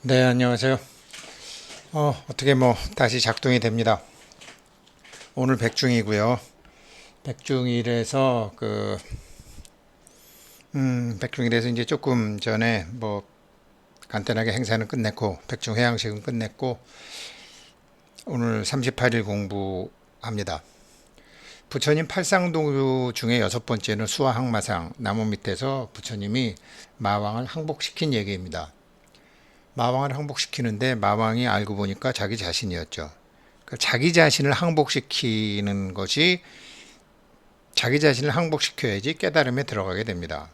네, 안녕하세요. 어떻게 다시 작동이 됩니다. 오늘 백중이고요. 백중일에서 백중일에서 이제 조금 전에 간단하게 행사는 끝냈고, 백중 해양식은 끝냈고, 오늘 38일 공부합니다. 부처님 팔상도 중에 여섯 번째는 수화항마상, 나무 밑에서 부처님이 마왕을 항복시킨 얘기입니다. 마왕을 항복시키는데 마왕이 알고 보니까 자기 자신이었죠. 자기 자신을 항복시키는 것이 자기 자신을 항복시켜야지 깨달음에 들어가게 됩니다.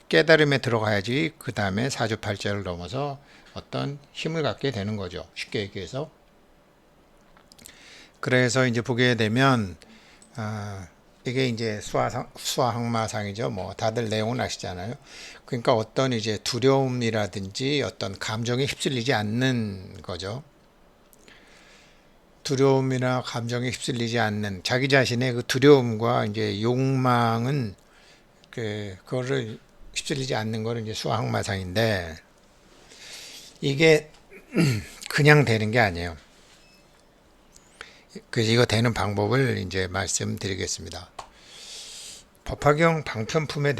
깨달음에 들어가야지 그 다음에 사주팔자를 넘어서 어떤 힘을 갖게 되는 거죠. 쉽게 얘기해서. 그래서 이제 보게 되면 이게 이제 수화항마상이죠. 다들 내용은 아시잖아요. 그러니까 어떤 이제 두려움이라든지 어떤 감정에 휩쓸리지 않는 거죠. 두려움이나 감정에 휩쓸리지 않는 자기 자신의 그 두려움과 이제 욕망은 그거를 휩쓸리지 않는 거는 이제 수학마상인데 이게 그냥 되는 게 아니에요. 이거 되는 방법을 이제 말씀드리겠습니다. 법화경 방편품에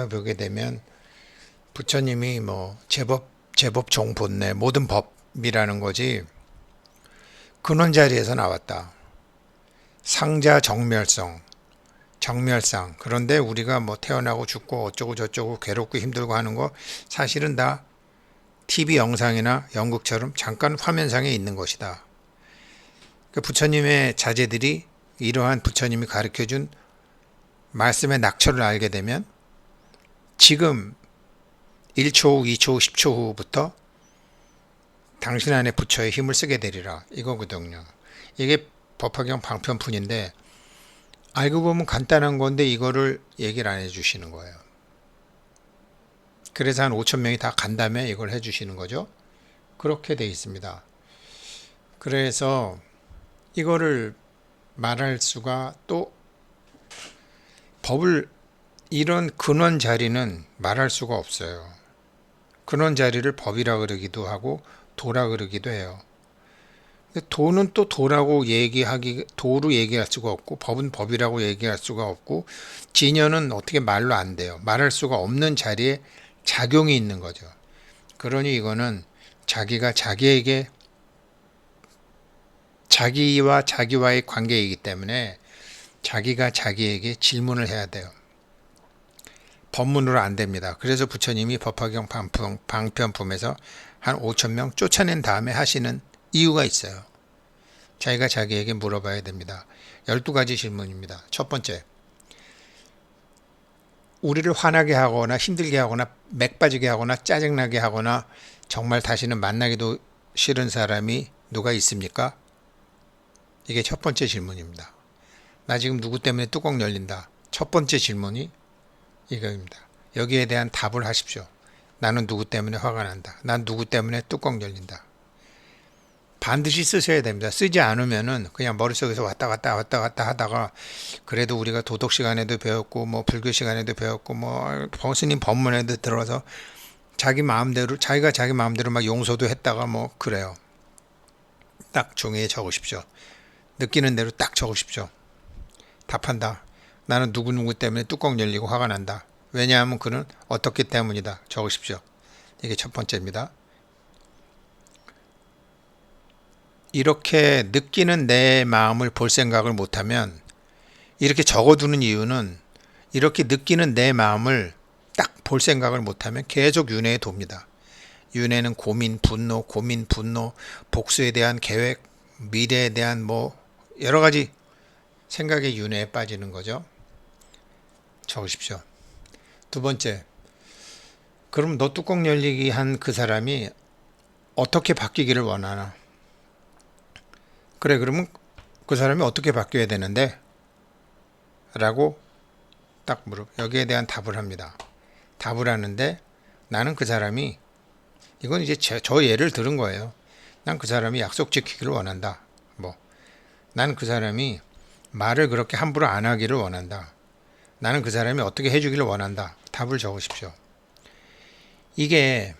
보게 되면 부처님이 제법 종본래 모든 법이라는 거지 근원 자리에서 나왔다. 상자 정멸상. 그런데 우리가 태어나고 죽고 어쩌고 저쩌고 괴롭고 힘들고 하는 거 사실은 다 TV 영상이나 연극처럼 잠깐 화면상에 있는 것이다. 부처님의 자제들이 이러한 부처님이 가르쳐준 말씀의 낙처를 알게 되면 지금 1초 후, 2초 후, 10초 후부터 당신 안에 부처의 힘을 쓰게 되리라 이거거든요. 이게 법화경 방편푼인데 알고 보면 간단한 건데 이거를 얘기를 안 해주시는 거예요. 그래서 한 5천 명이 다 간 다음에 이걸 해주시는 거죠. 그렇게 돼 있습니다. 그래서 이거를 말할 수가 또 이런 근원 자리는 말할 수가 없어요. 근원 자리를 법이라 그러기도 하고 도라 그러기도 해요. 도는 또 도로 얘기할 수가 없고 법은 법이라고 얘기할 수가 없고 진여는 어떻게 말로 안 돼요. 말할 수가 없는 자리에 작용이 있는 거죠. 그러니 이거는 자기가 자기에게 자기와 자기와의 관계이기 때문에 자기가 자기에게 질문을 해야 돼요. 법문으로 안 됩니다. 그래서 부처님이 법화경 방편품에서 한 5천 명 쫓아낸 다음에 하시는 이유가 있어요. 자기가 자기에게 물어봐야 됩니다. 12가지 질문입니다. 첫 번째, 우리를 화나게 하거나 힘들게 하거나 맥 빠지게 하거나 짜증나게 하거나 정말 다시는 만나기도 싫은 사람이 누가 있습니까? 이게 첫 번째 질문입니다. 나 지금 누구 때문에 뚜껑 열린다. 첫 번째 질문이 이거입니다. 여기에 대한 답을 하십시오. 나는 누구 때문에 화가 난다. 난 누구 때문에 뚜껑 열린다. 반드시 쓰셔야 됩니다. 쓰지 않으면은 그냥 머릿속에서 왔다 갔다 하다가 그래도 우리가 도덕 시간에도 배웠고 불교 시간에도 배웠고 스님 법문에도 들어서 자기가 자기 마음대로 막 용서도 했다가 그래요. 딱 종이에 적으십시오. 느끼는 대로 딱 적으십시오. 답한다. 나는 누구 때문에 뚜껑 열리고 화가 난다. 왜냐하면 그는 어떻기 때문이다. 적으십시오. 이게 첫 번째입니다. 이렇게 느끼는 내 마음을 볼 생각을 못하면 이렇게 적어두는 이유는 이렇게 느끼는 내 마음을 딱 볼 생각을 못하면 계속 윤회에 돕니다. 윤회는 고민, 분노, 복수에 대한 계획, 미래에 대한 여러 가지 생각의 윤회에 빠지는 거죠. 적으십시오. 두 번째, 그럼 너 뚜껑 열리기 한 그 사람이 어떻게 바뀌기를 원하나? 그래, 그러면 그 사람이 어떻게 바뀌어야 되는데? 라고 딱 여기에 대한 답을 합니다. 답을 하는데 나는 그 사람이 이건 이제 저 예를 들은 거예요. 난 그 사람이 약속 지키기를 원한다. 나는 그 사람이 말을 그렇게 함부로 안 하기를 원한다. 나는 그 사람이 어떻게 해주기를 원한다. 답을 적으십시오. 이게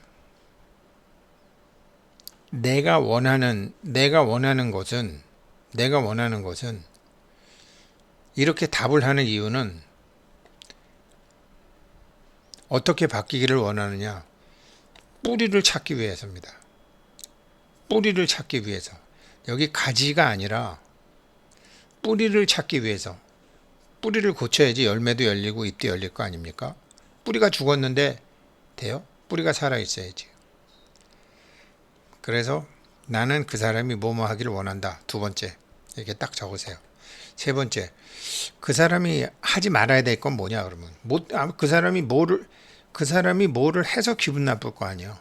내가 원하는 것은 이렇게 답을 하는 이유는 어떻게 바뀌기를 원하느냐? 뿌리를 찾기 위해서입니다. 뿌리를 찾기 위해서. 여기 가지가 아니라 뿌리를 찾기 위해서. 뿌리를 고쳐야지 열매도 열리고 잎도 열릴 거 아닙니까? 뿌리가 죽었는데 돼요? 뿌리가 살아있어야지. 그래서 나는 그 사람이 뭐뭐 하기를 원한다. 두 번째, 이렇게 딱 적으세요. 세 번째, 그 사람이 하지 말아야 될 건 뭐냐 그러면 그 사람이 뭐를 해서 기분 나쁠 거 아니에요.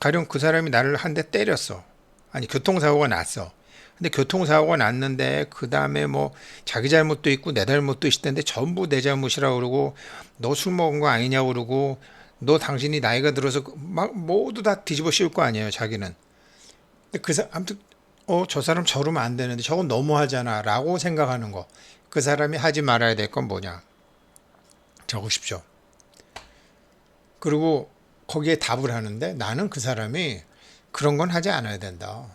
가령 그 사람이 나를 한 대 때렸어. 아니 교통사고가 났어. 근데 교통사고가 났는데 그 다음에 뭐 자기 잘못도 있고 내 잘못도 있을 텐데 전부 내 잘못이라고 그러고 너 술 먹은 거 아니냐고 그러고 너 당신이 나이가 들어서 막 모두 다 뒤집어 씌울 거 아니에요 자기는. 근데 아무튼 저 사람 저러면 안 되는데 저건 너무하잖아 라고 생각하는 거. 그 사람이 하지 말아야 될 건 뭐냐 적으십시오. 그리고 거기에 답을 하는데 나는 그 사람이 그런 건 하지 않아야 된다.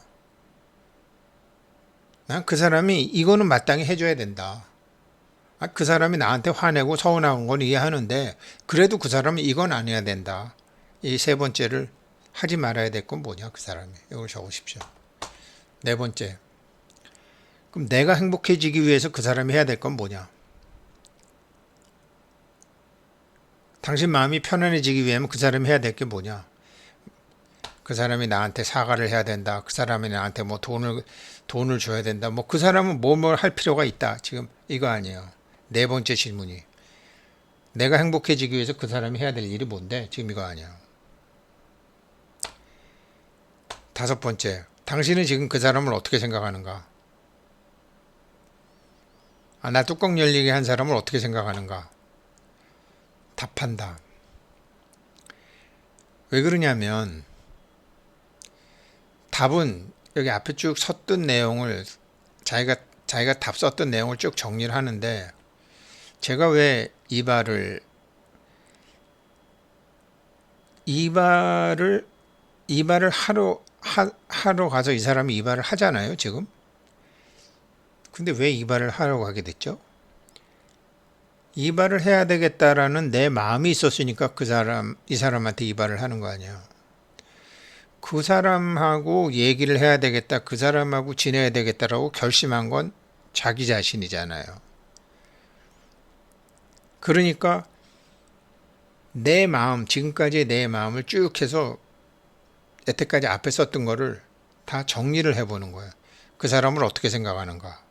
난 그 사람이 이거는 마땅히 해줘야 된다. 그 사람이 나한테 화내고 서운한 건 이해하는데 그래도 그 사람은 이건 안 해야 된다. 이 세 번째를 하지 말아야 될 건 뭐냐 그 사람이. 이걸 적으십시오. 네 번째, 그럼 내가 행복해지기 위해서 그 사람이 해야 될 건 뭐냐? 당신 마음이 편안해지기 위하면 그 사람이 해야 될 게 뭐냐? 그 사람이 나한테 사과를 해야 된다. 그 사람이 나한테 뭐 돈을 줘야 된다. 뭐 그 사람은 뭘 할 필요가 있다. 지금 이거 아니에요. 네 번째 질문이. 내가 행복해지기 위해서 그 사람이 해야 될 일이 뭔데? 지금 이거 아니야. 다섯 번째. 당신은 지금 그 사람을 어떻게 생각하는가? 나 뚜껑 열리게 한 사람을 어떻게 생각하는가? 답한다. 왜 그러냐면 답은 여기 앞에 쭉 썼던 내용을 자기가 답 썼던 내용을 쭉 정리를 하는데 제가 왜 이발을 하러 가서 이 사람이 이발을 하잖아요 지금. 근데 왜 이발을 하러 가게 됐죠? 이발을 해야 되겠다라는 내 마음이 있었으니까 이 사람한테 이발을 하는 거 아니에요. 그 사람하고 얘기를 해야 되겠다, 그 사람하고 지내야 되겠다라고 결심한 건 자기 자신이잖아요. 그러니까 내 마음, 지금까지의 내 마음을 쭉 해서 여태까지 앞에 썼던 거를 다 정리를 해보는 거예요. 그 사람을 어떻게 생각하는가.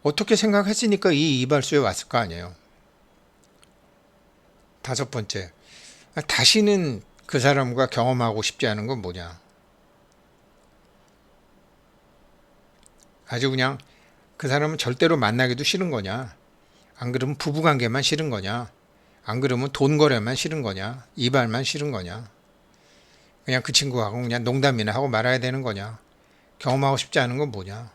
어떻게 생각했으니까 이 이발소에 왔을 거 아니에요. 다섯 번째, 다시는 그 사람과 경험하고 싶지 않은 건 뭐냐. 아주 그냥 그 사람은 절대로 만나기도 싫은 거냐. 안 그러면 부부관계만 싫은 거냐. 안 그러면 돈 거래만 싫은 거냐. 이발만 싫은 거냐. 그냥 그 친구하고 그냥 농담이나 하고 말아야 되는 거냐. 경험하고 싶지 않은 건 뭐냐.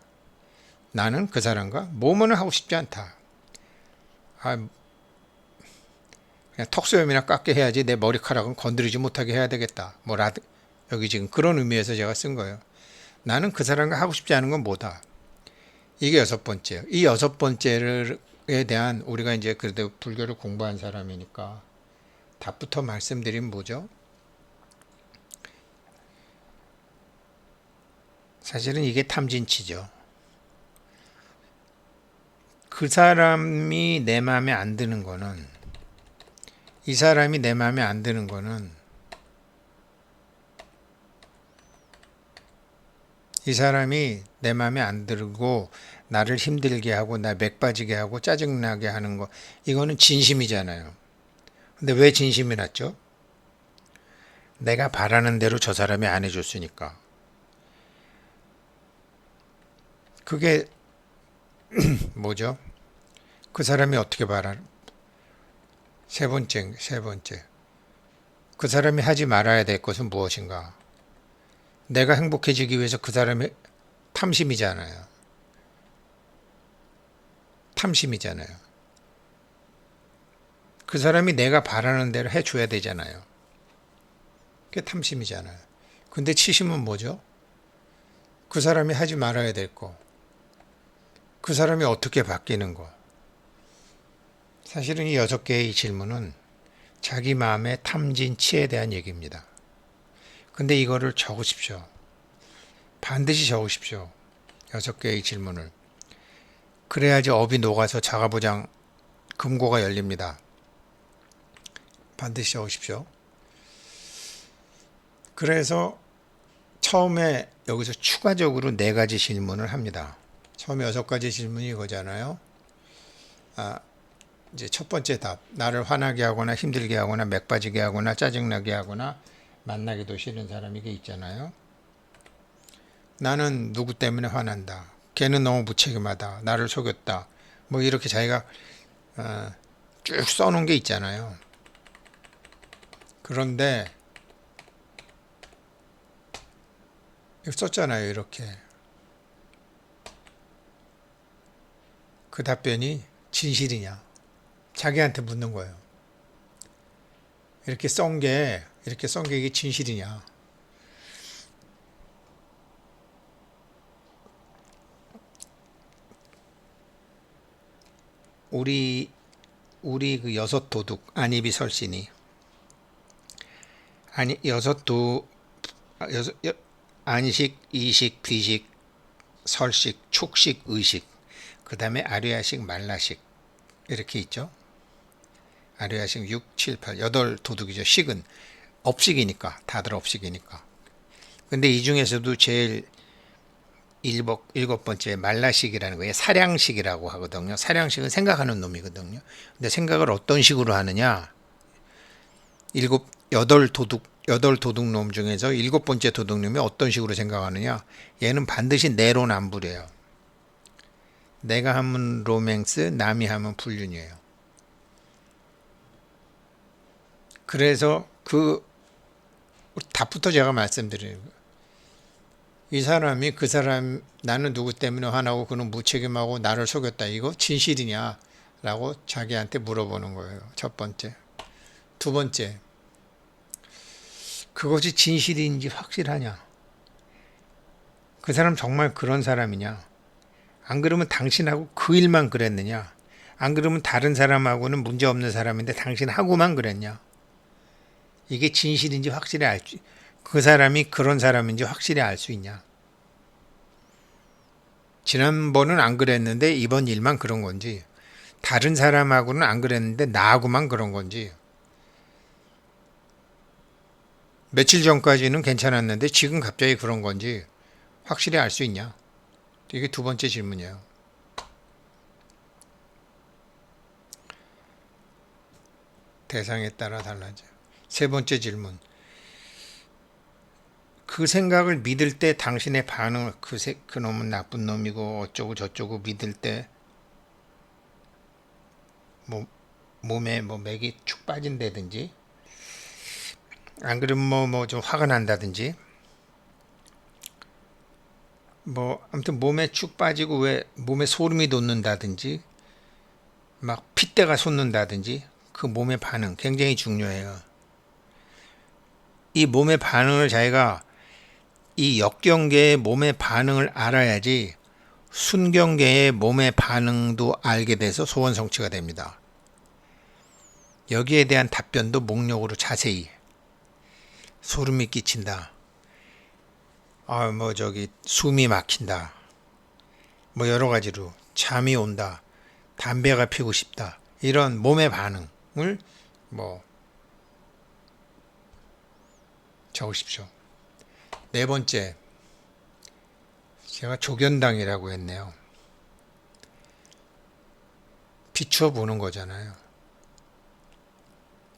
나는 그 사람과 뭐뭐는 하고 싶지 않다. 그냥 턱수염이나 깎게 해야지 내 머리카락은 건드리지 못하게 해야 되겠다. 여기 지금 그런 의미에서 제가 쓴 거예요. 나는 그 사람과 하고 싶지 않은 건 뭐다. 이게 여섯 번째예요. 이 여섯 번째에 대한 우리가 이제 그래도 불교를 공부한 사람이니까 답부터 말씀드리면 뭐죠? 사실은 이게 탐진치죠. 그 사람이 내 마음에 안 드는 거는, 이 사람이 내 마음에 안 드는 거는 이 사람이 내 마음에 안 들고 나를 힘들게 하고 나 맥 빠지게 하고 짜증나게 하는 거, 이거는 진심이잖아요. 근데 왜 진심이 났죠? 내가 바라는 대로 저 사람이 안 해줬으니까. 그게 뭐죠? 그 사람이 어떻게 세 번째. 그 사람이 하지 말아야 될 것은 무엇인가? 내가 행복해지기 위해서 그 사람의 탐심이잖아요. 그 사람이 내가 바라는 대로 해줘야 되잖아요. 그게 탐심이잖아요. 근데 치심은 뭐죠? 그 사람이 하지 말아야 될 거. 그 사람이 어떻게 바뀌는 거. 사실은 이 6개의 질문은 자기 마음의 탐진 치에 대한 얘기입니다. 근데 이거를 적으십시오. 반드시 적으십시오. 6개의 질문을. 그래야지 업이 녹아서 자가보장 금고가 열립니다. 반드시 적으십시오. 그래서 처음에 여기서 추가적으로 4가지 질문을 합니다. 처음에 6가지 질문이 이거잖아요. 이제 첫 번째 답. 나를 화나게 하거나 힘들게 하거나 맥 빠지게 하거나 짜증나게 하거나 만나기도 싫은 사람이 게 있잖아요. 나는 누구 때문에 화난다. 걔는 너무 무책임하다. 나를 속였다. 뭐 이렇게 자기가 쭉 써놓은 게 있잖아요. 그런데 썼잖아요. 이렇게. 그 답변이 진실이냐. 자기한테 묻는 거예요. 이렇게 썬 게 이게 진실이냐. 우리 그 6도둑 안입이 설신이 안식, 이식, 비식, 설식, 축식, 의식, 그 다음에 아류야식, 말라식 이렇게 있죠. 아류야식 6, 7, 8, 8도둑이죠. 식은 업식이니까, 다들 업식이니까. 근데 이 중에서도 제일 7번째 말라식이라는 거예요. 사량식이라고 하거든요. 사량식은 생각하는 놈이거든요. 근데 생각을 어떤 식으로 하느냐? 8도둑 놈 중에서 7번째 도둑놈이 어떤 식으로 생각하느냐? 얘는 반드시 내로남불이에요. 내가 하면 로맨스, 남이 하면 불륜이에요. 그래서 그 답부터 제가 말씀드리는 거예요. 이 사람이 그 사람 나는 누구 때문에 화나고 그는 무책임하고 나를 속였다. 이거 진실이냐? 라고 자기한테 물어보는 거예요. 첫 번째. 두 번째. 그것이 진실인지 확실하냐? 그 사람 정말 그런 사람이냐? 안 그러면 당신하고 그 일만 그랬느냐? 안 그러면 다른 사람하고는 문제없는 사람인데 당신하고만 그랬냐? 이게 진실인지 확실히 그 사람이 그런 사람인지 확실히 알 수 있냐? 지난번은 안 그랬는데 이번 일만 그런 건지, 다른 사람하고는 안 그랬는데 나하고만 그런 건지, 며칠 전까지는 괜찮았는데 지금 갑자기 그런 건지 확실히 알 수 있냐? 이게 두 번째 질문이에요. 대상에 따라 달라져요. 세 번째 질문. 그 생각을 믿을 때 당신의 반응을 그 놈은 나쁜 놈이고 어쩌고 저쩌고 믿을 때 몸에 맥이 축 빠진다든지 안 그러면 좀 화가 난다든지 아무튼 몸에 축 빠지고 왜 몸에 소름이 돋는다든지 막 핏대가 솟는다든지 그 몸의 반응 굉장히 중요해요. 이 몸의 반응을 자기가 이 역경계의 몸의 반응을 알아야지 순경계의 몸의 반응도 알게 돼서 소원 성취가 됩니다. 여기에 대한 답변도 목록으로 자세히 소름이 끼친다. 숨이 막힌다. 여러 가지로 잠이 온다. 담배가 피우고 싶다. 이런 몸의 반응을 적으십시오. 네 번째, 제가 조견당이라고 했네요. 비추어 보는 거잖아요.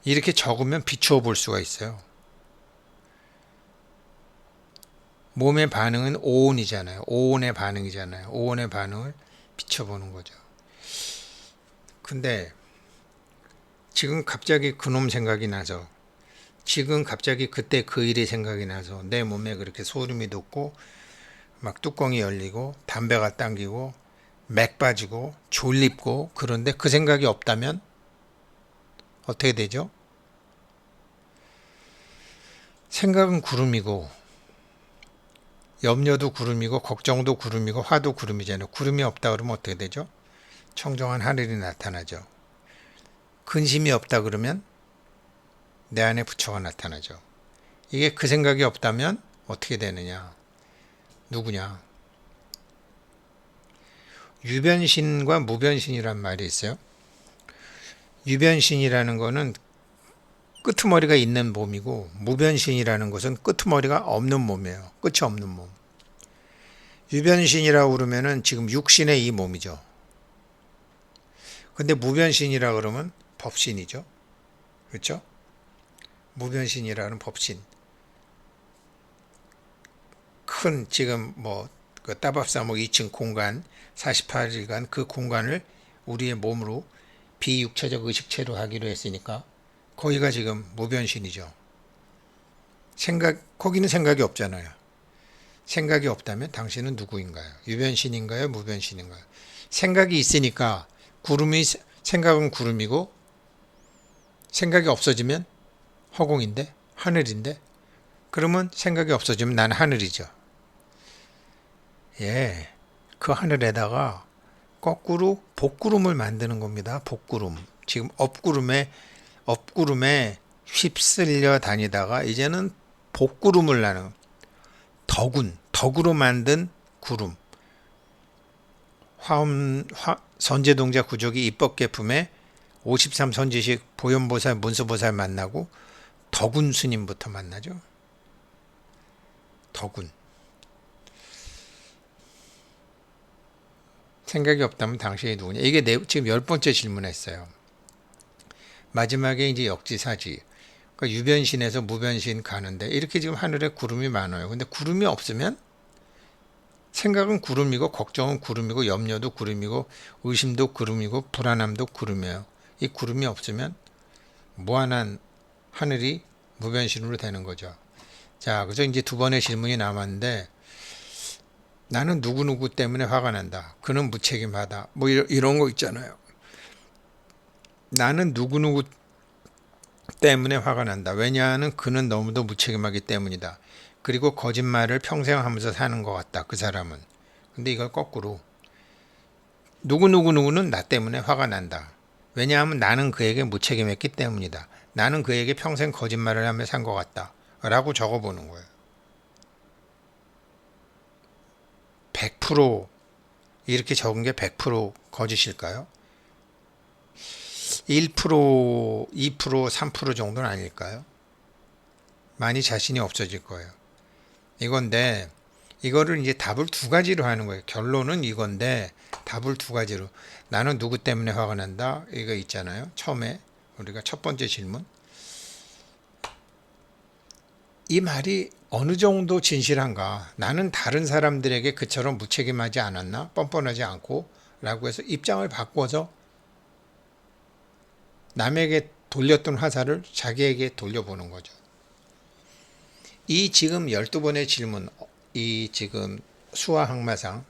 이렇게 적으면 비추어 볼 수가 있어요. 몸의 반응은 오온이잖아요. 오온의 반응이잖아요. 오온의 반응을 비춰보는 거죠. 근데 지금 갑자기 그놈 생각이 나서 지금 갑자기 그때 그 일이 생각이 나서 내 몸에 그렇게 소름이 돋고 막 뚜껑이 열리고 담배가 당기고 맥 빠지고 졸립고 그런데 그 생각이 없다면 어떻게 되죠? 생각은 구름이고 염려도 구름이고 걱정도 구름이고 화도 구름이잖아요. 구름이 없다 그러면 어떻게 되죠? 청정한 하늘이 나타나죠. 근심이 없다 그러면 내 안에 부처가 나타나죠. 이게 그 생각이 없다면 어떻게 되느냐? 누구냐? 유변신과 무변신이란 말이 있어요. 유변신이라는 거는 끄트머리가 있는 몸이고 무변신이라는 것은 끄트머리가 없는 몸이에요. 끝이 없는 몸. 유변신이라고 그러면은 지금 육신의 이 몸이죠. 근데 무변신이라 그러면 법신이죠. 그렇죠? 무변신이라는 법신. 큰 지금 그 따밥사목 2층 공간 48일간 그 공간을 우리의 몸으로 비육체적 의식체로 하기로 했으니까 거기가 지금 무변신이죠. 거기는 생각이 없잖아요. 생각이 없다면 당신은 누구인가요? 유변신인가요? 무변신인가요? 생각이 있으니까 생각은 구름이고 생각이 없어지면 허공인데 하늘인데 그러면 생각이 없어지면 난 하늘이죠. 예, 그 하늘에다가 거꾸로 복구름을 만드는 겁니다. 복구름. 지금 업구름에 휩쓸려 다니다가 이제는 복구름을 나는 덕으로 만든 구름. 선제동자 구족이 입법계품에 53선지식 보현보살 문수보살 만나고 덕운 스님부터 만나죠. 덕운. 생각이 없다면 당신이 누구냐? 이게 지금 10번째 질문했어요. 마지막에 이제 역지사지. 그러니까 유변신에서 무변신 가는데 이렇게 지금 하늘에 구름이 많아요. 근데 구름이 없으면 생각은 구름이고 걱정은 구름이고 염려도 구름이고 의심도 구름이고 불안함도 구름이에요. 이 구름이 없으면 무한한 하늘이 무변신으로 되는 거죠. 자, 그래서 이제 두 번의 질문이 남았는데 나는 누구누구 때문에 화가 난다. 그는 무책임하다. 뭐 이런 거 있잖아요. 나는 누구누구 때문에 화가 난다. 왜냐하면 그는 너무도 무책임하기 때문이다. 그리고 거짓말을 평생 하면서 사는 것 같다. 그 사람은. 근데 이걸 거꾸로 누구누구는 나 때문에 화가 난다. 왜냐하면 나는 그에게 무책임했기 때문이다. 나는 그에게 평생 거짓말을 하며 산 것 같다. 라고 적어보는 거예요. 100% 이렇게 적은 게 100% 거짓일까요? 1%, 2%, 3% 정도는 아닐까요? 많이 자신이 없어질 거예요. 이건데 이거를 이제 답을 두 가지로 하는 거예요. 결론은 이건데 답을 두 가지로. 나는 누구 때문에 화가 난다? 이거 있잖아요. 처음에 우리가 첫 번째 질문. 이 말이 어느 정도 진실한가? 나는 다른 사람들에게 그처럼 무책임하지 않았나? 뻔뻔하지 않고? 라고 해서 입장을 바꿔서 남에게 돌렸던 화살을 자기에게 돌려보는 거죠. 이 지금 12번의 질문, 이 지금 수화항마상,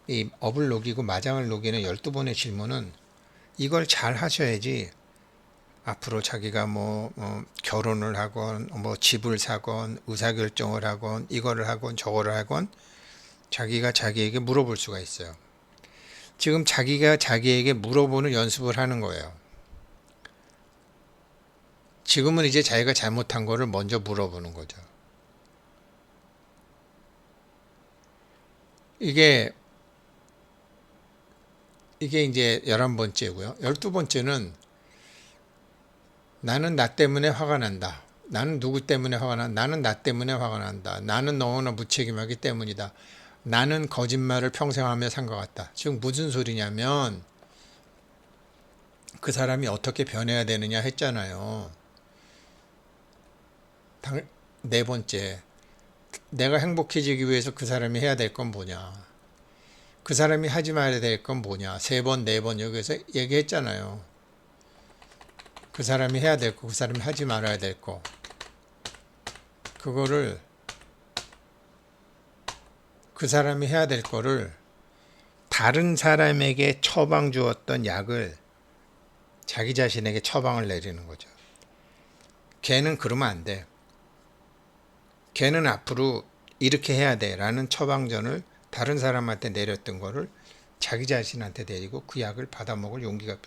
이 업을 녹이고 마장을 녹이는 12번의 질문은 이걸 잘 하셔야지 앞으로 자기가 결혼을 하건 집을 사건 의사결정을 하건 이거를 하건 저거를 하건 자기가 자기에게 물어볼 수가 있어요. 지금 자기가 자기에게 물어보는 연습을 하는 거예요. 지금은 이제 자기가 잘못한 거를 먼저 물어보는 거죠. 이게 이제 11번째고요. 12번째는 나는 나 때문에 화가 난다. 나는 누구 때문에 화가 난다. 나는 나 때문에 화가 난다. 나는 너무나 무책임하기 때문이다. 나는 거짓말을 평생 하며 산 것 같다. 지금 무슨 소리냐면 그 사람이 어떻게 변해야 되느냐 했잖아요. 네 번째, 내가 행복해지기 위해서 그 사람이 해야 될 건 뭐냐. 그 사람이 하지 말아야 될 건 뭐냐. 3번, 4번 여기서 얘기했잖아요. 그 사람이 해야 될 거, 그 사람이 하지 말아야 될 거. 그거를 그 사람이 해야 될 거를 다른 사람에게 처방 주었던 약을 자기 자신에게 처방을 내리는 거죠. 걔는 그러면 안 돼. 걔는 앞으로 이렇게 해야 돼 라는 처방전을 다른 사람한테 내렸던 거를 자기 자신한테 내리고 그 약을 받아먹을 용기가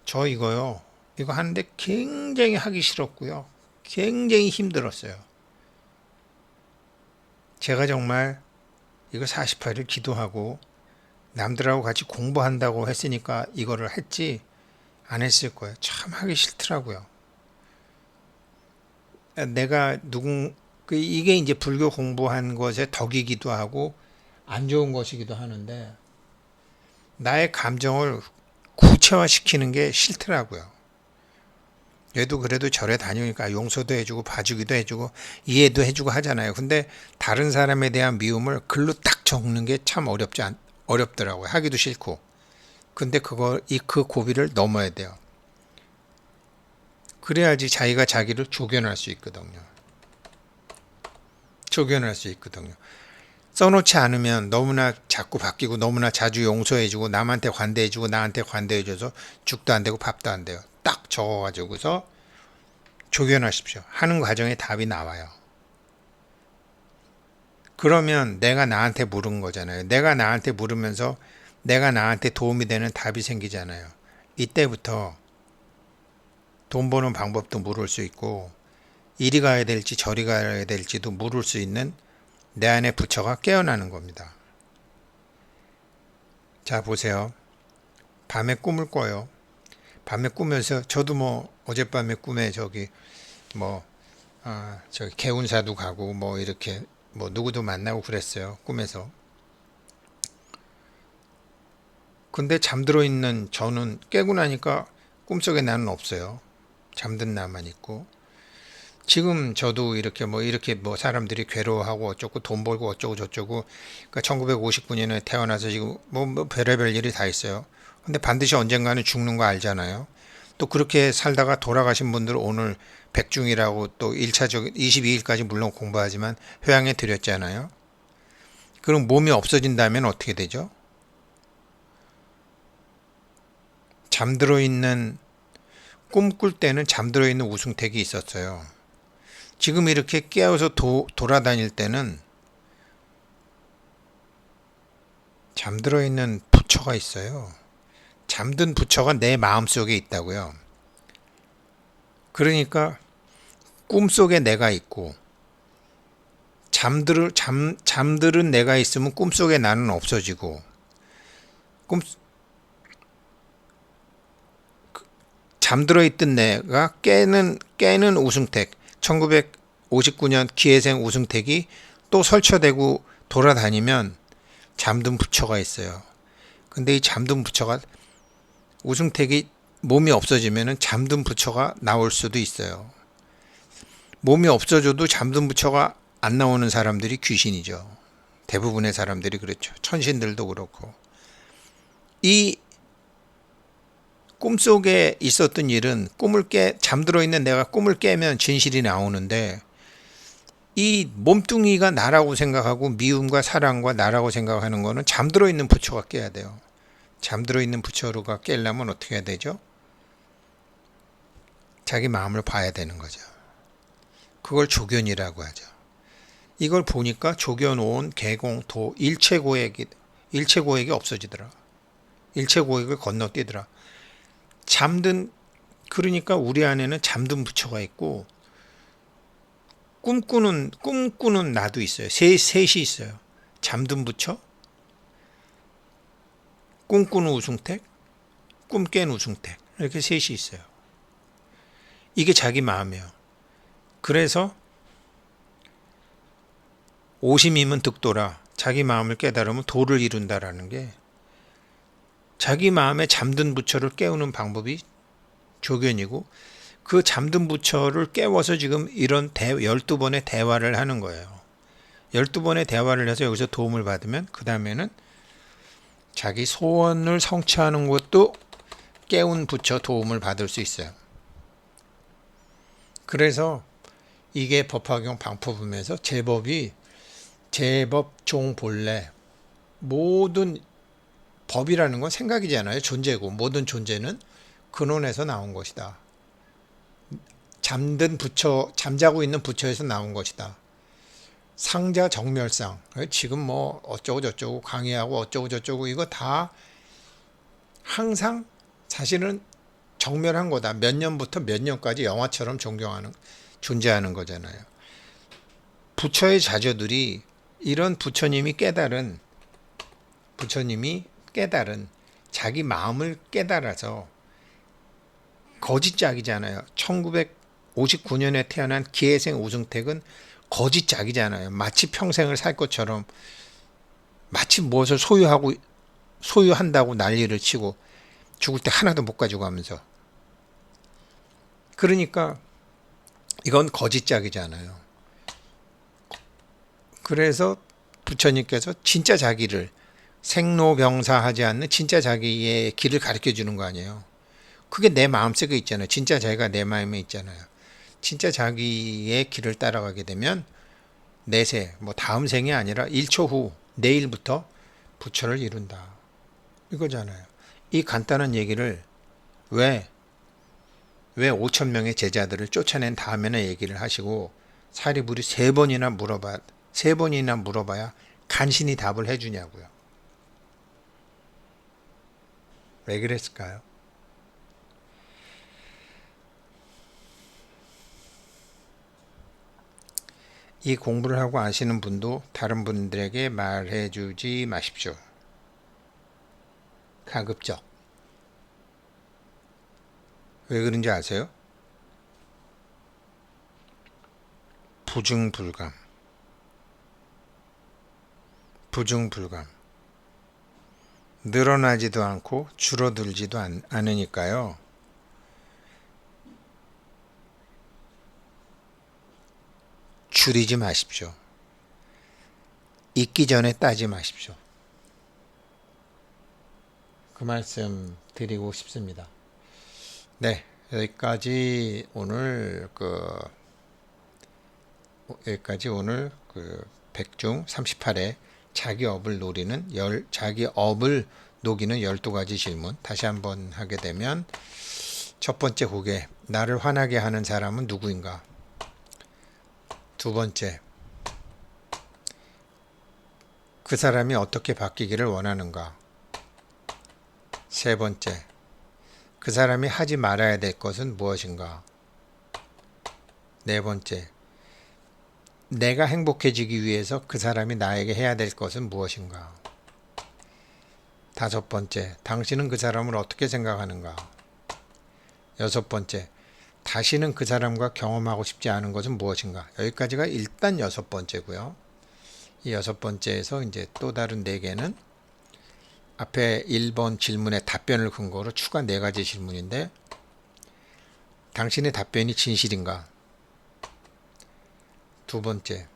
저 이거 하는데 굉장히 하기 싫었고요. 굉장히 힘들었어요. 제가 정말 이거 48일 기도하고 남들하고 같이 공부한다고 했으니까 이거를 했지 안 했을 거예요. 참 하기 싫더라고요. 내가 이게 이제 불교 공부한 것의 덕이기도 하고 안 좋은 것이기도 하는데 나의 감정을 구체화시키는 게 싫더라고요. 얘도 그래도 절에 다니니까 용서도 해주고 봐주기도 해주고 이해도 해주고 하잖아요. 근데 다른 사람에 대한 미움을 글로 딱 적는 게 참 어렵더라고요. 하기도 싫고. 근데 그 고비를 넘어야 돼요. 그래야지 자기가 자기를 조견할 수 있거든요. 조견할 수 있거든요. 써놓지 않으면 너무나 자꾸 바뀌고 너무나 자주 용서해주고 남한테 관대해주고 나한테 관대해줘서 죽도 안 되고 밥도 안 돼요. 딱 적어가지고서 조견하십시오. 하는 과정에 답이 나와요. 그러면 내가 나한테 물은 거잖아요. 내가 나한테 물으면서 내가 나한테 도움이 되는 답이 생기잖아요. 이때부터 돈 버는 방법도 물을 수 있고 이리 가야 될지 저리 가야 될지도 물을 수 있는 내 안의 부처가 깨어나는 겁니다. 자 보세요. 밤에 꿈을 꿔요. 밤에 꾸면서 저도 어젯밤에 꿈에 저기 개운사도 가고 이렇게 누구도 만나고 그랬어요. 꿈에서. 근데 잠들어 있는 저는 깨고 나니까 꿈속에 나는 없어요. 잠든 나만 있고. 지금 저도 이렇게 사람들이 괴로워하고 어쩌고 돈 벌고 어쩌고 저쩌고 그러니까 1959년에 태어나서 지금 별의별 일이 다 있어요. 근데 반드시 언젠가는 죽는 거 알잖아요. 또 그렇게 살다가 돌아가신 분들 오늘 백중이라고 또 1차적 22일까지 물론 공부하지만 회양해 드렸잖아요. 그럼 몸이 없어진다면 어떻게 되죠? 잠들어 있는 꿈꿀 때는 잠들어 있는 우승택이 있었어요. 지금 이렇게 깨어서 돌아다닐 때는 잠들어 있는 부처가 있어요. 잠든 부처가 내 마음속에 있다고요. 그러니까 꿈속에 내가 있고 잠들은 내가 있으면 꿈속에 나는 없어지고 잠들어 있던 내가 깨는 우승택 1959년 기회생 우승택이 또 설쳐되고 돌아다니면 잠든 부처가 있어요. 근데 이 잠든 부처가 우승택이 몸이 없어지면 잠든 부처가 나올 수도 있어요. 몸이 없어져도 잠든 부처가 안 나오는 사람들이 귀신이죠. 대부분의 사람들이 그렇죠. 천신들도 그렇고. 이 꿈속에 있었던 일은 잠들어 있는 내가 꿈을 깨면 진실이 나오는데 이 몸뚱이가 나라고 생각하고 미움과 사랑과 나라고 생각하는 거는 잠들어 있는 부처가 깨야 돼요. 잠들어 있는 부처가 깨려면 어떻게 해야 되죠? 자기 마음을 봐야 되는 거죠. 그걸 조견이라고 하죠. 이걸 보니까 조견온 개공 도 일체고액이 없어지더라. 일체고액을 건너뛰더라. 그러니까 우리 안에는 잠든 부처가 있고 꿈꾸는 나도 있어요. 셋이 있어요. 잠든 부처, 꿈꾸는 우승택, 꿈 깬 우승택. 이렇게 셋이 있어요. 이게 자기 마음이에요. 그래서 오심이면 득도라. 자기 마음을 깨달으면 도를 이룬다라는 게 자기 마음에 잠든 부처를 깨우는 방법이 조견이고 그 잠든 부처를 깨워서 지금 이런 12번의 대화를 하는 거예요. 12번의 대화를 해서 여기서 도움을 받으면 그 다음에는 자기 소원을 성취하는 것도 깨운 부처 도움을 받을 수 있어요. 그래서 이게 법화경 방법이면서 제법 종본래 모든 법이라는 건 생각이잖아요. 존재고 모든 존재는 근원에서 나온 것이다. 잠자고 있는 부처에서 나온 것이다. 상자 정멸상. 지금 뭐 어쩌고 저쩌고 강의하고 어쩌고 저쩌고 이거 다 항상 사실은 정멸한 거다. 몇 년부터 몇 년까지 영화처럼 존재하는 거잖아요. 부처의 자녀들이 이런 부처님이 깨달은 자기 마음을 깨달아서 거짓짝이잖아요. 1959년에 태어난 기회생 우승택은 거짓짝이잖아요. 마치 평생을 살 것처럼 마치 무엇을 소유한다고 난리를 치고 죽을 때 하나도 못 가지고 가면서 그러니까 이건 거짓짝이잖아요. 그래서 부처님께서 진짜 자기를 생로병사하지 않는 진짜 자기의 길을 가르쳐 주는 거 아니에요. 그게 내 마음속에 있잖아요. 진짜 자기가 내 마음에 있잖아요. 진짜 자기의 길을 따라가게 되면 내세, 뭐 다음 생이 아니라 1초 후 내일부터 부처를 이룬다. 이거잖아요. 이 간단한 얘기를 왜 5천 명의 제자들을 쫓아낸 다음에는 얘기를 하시고 사리불이 세 번이나 물어봐야 간신히 답을 해주냐고요. 왜 그랬을까요? 이 공부를 하고 아시는 분도 다른 분들에게 말해주지 마십시오. 가급적. 왜 그런지 아세요? 부증불감. 늘어나지도 않고 줄어들지도 않으니까요. 줄이지 마십시오. 있기 전에 따지 마십시오. 그 말씀 드리고 싶습니다. 네, 여기까지 오늘 백중 38회 자기 업을 녹이는 12가지 질문 다시 한번 하게 되면 첫 번째 고개, 나를 화나게 하는 사람은 누구인가? 두 번째, 그 사람이 어떻게 바뀌기를 원하는가? 세 번째, 그 사람이 하지 말아야 될 것은 무엇인가? 네 번째, 내가 행복해지기 위해서 그 사람이 나에게 해야 될 것은 무엇인가? 다섯 번째, 당신은 그 사람을 어떻게 생각하는가? 여섯 번째, 다시는 그 사람과 경험하고 싶지 않은 것은 무엇인가? 여기까지가 일단 여섯 번째고요. 이 여섯 번째에서 이제 또 다른 네 개는 앞에 1번 질문의 답변을 근거로 추가 네 가지 질문인데, 당신의 답변이 진실인가? 두 번째,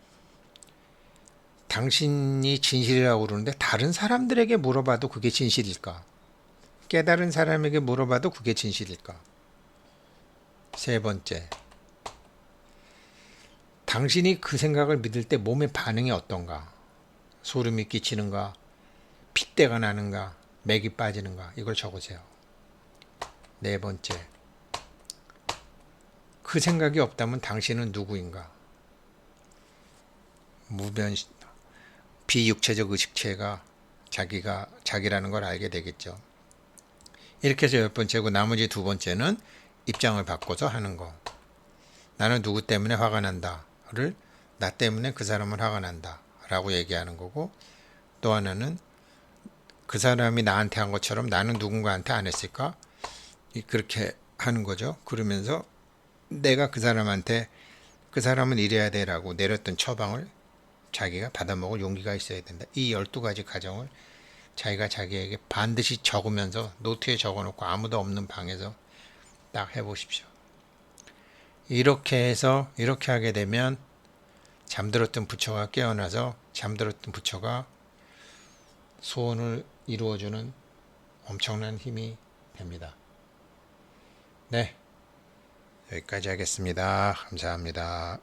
당신이 진실이라고 그러는데 다른 사람들에게 물어봐도 그게 진실일까? 깨달은 사람에게 물어봐도 그게 진실일까? 세 번째, 당신이 그 생각을 믿을 때 몸의 반응이 어떤가? 소름이 끼치는가? 핏대가 나는가? 맥이 빠지는가? 이걸 적으세요. 네 번째, 그 생각이 없다면 당신은 누구인가? 비육체적 의식체가 자기라는 걸 알게 되겠죠. 이렇게 해서 열 번째고, 나머지 두 번째는 입장을 바꿔서 하는 거. 나는 누구 때문에 화가 난다를 나 때문에 그 사람은 화가 난다 라고 얘기하는 거고, 또 하나는 그 사람이 나한테 한 것처럼 나는 누군가한테 안 했을까? 그렇게 하는 거죠. 그러면서 내가 그 사람은 이래야 돼 라고 내렸던 처방을 자기가 받아먹을 용기가 있어야 된다. 이 12가지 과정을 자기가 자기에게 반드시 적으면서 노트에 적어놓고 아무도 없는 방에서 딱 해보십시오. 이렇게 하게 되면 잠들었던 부처가 깨어나서 잠들었던 부처가 소원을 이루어주는 엄청난 힘이 됩니다. 네, 여기까지 하겠습니다. 감사합니다.